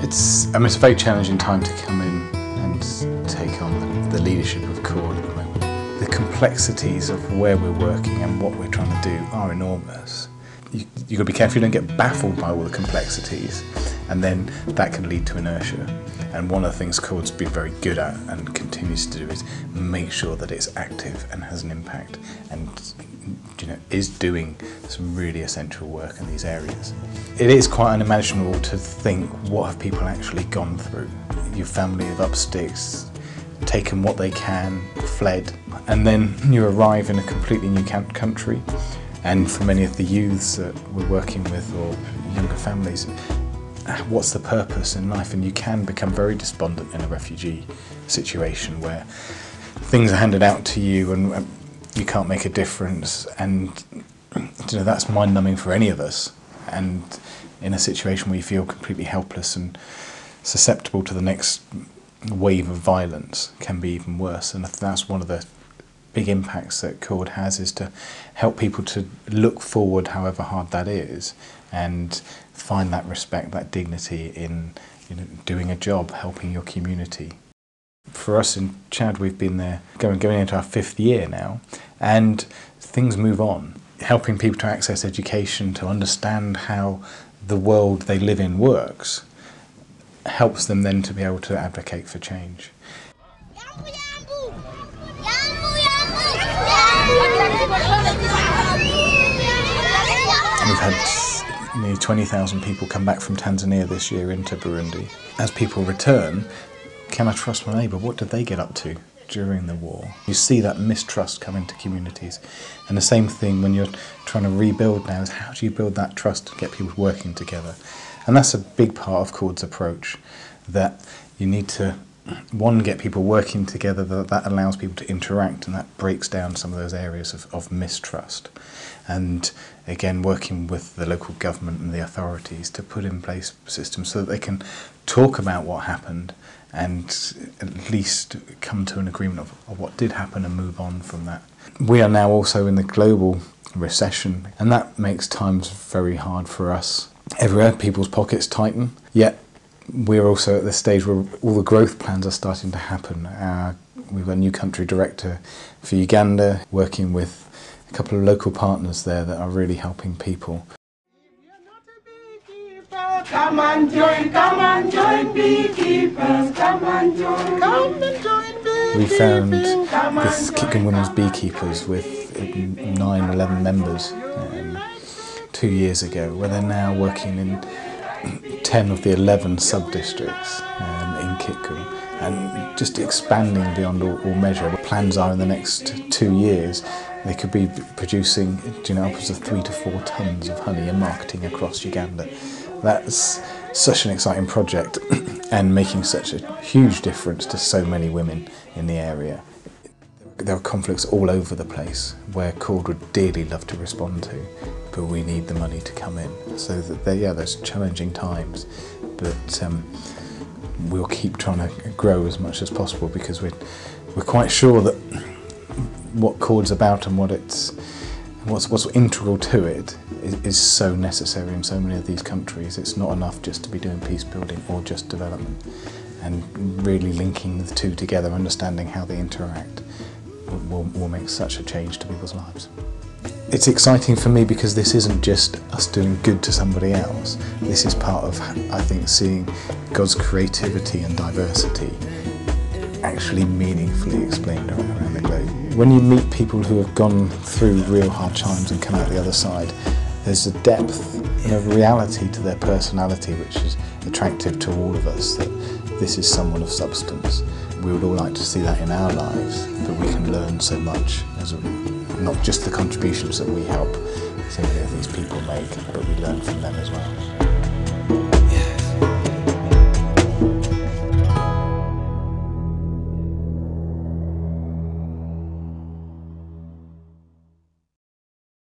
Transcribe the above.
It's a very challenging time to come in and take on the leadership of CORD at the moment. The complexities of where we're working and what we're trying to do are enormous. You've got to be careful you don't get baffled by all the complexities, and then that can lead to inertia. And one of the things CORD's been very good at and continues to do is make sure that it's active and has an impact and is doing some really essential work in these areas. It is quite unimaginable to think what have people actually gone through. Your family have up sticks, taken what they can, fled, and then you arrive in a completely new country. And for many of the youths that we're working with or younger families, what's the purpose in life? And you can become very despondent in a refugee situation where things are handed out to you and you can't make a difference, and that's mind-numbing for any of us. And in a situation where you feel completely helpless and susceptible to the next wave of violence, can be even worse. And that's one of the big impacts that CORD has, is to help people to look forward, however hard that is, and find that respect, that dignity in doing a job, helping your community. For us in Chad, we've been there going into our 5th year now, and things move on. Helping people to access education, to understand how the world they live in works, helps them then to be able to advocate for change. We've had nearly 20,000 people come back from Tanzania this year into Burundi. As people return, can I trust my neighbour? What did they get up to during the war? You see that mistrust come into communities. And the same thing when you're trying to rebuild now is, how do you build that trust to get people working together? And that's a big part of CORD's approach, that you need to, one, get people working together, that allows people to interact, and that breaks down some of those areas of mistrust. And again, working with the local government and the authorities to put in place systems so that they can talk about what happened and at least come to an agreement of what did happen and move on from that. We are now also in the global recession, and that makes times very hard for us. Everywhere people's pockets tighten, yet we're also at the stage where all the growth plans are starting to happen. We've got a new country director for Uganda, working with a couple of local partners there that are really helping people. Come and join beekeepers, come and join beekeepers. We found this Kitgum Women's Beekeepers with 9, 11 members 2 years ago, where they're now working in 10 of the 11 sub-districts in Kitgum, and just expanding beyond all measure. The plans are in the next 2 years they could be producing upwards of 3 to 4 tonnes of honey and marketing across Uganda. That's such an exciting project and making such a huge difference to so many women in the area. There are conflicts all over the place where CORD would dearly love to respond to, but we need the money to come in. So that there's challenging times, but we'll keep trying to grow as much as possible, because we're quite sure that what CORD's about and what's integral to it is so necessary in so many of these countries. It's not enough just to be doing peace building or just development, and really linking the two together, understanding how they interact, will make such a change to people's lives. It's exciting for me because this isn't just us doing good to somebody else. This is part of, I think, seeing God's creativity and diversity actually meaningfully explained around the globe. When you meet people who have gone through real hard times and come out the other side, there's a depth and a reality to their personality which is attractive to all of us, that this is someone of substance. We would all like to see that in our lives, but we can learn so much, not just the contributions that we help so many of these people make, but we learn from them as well.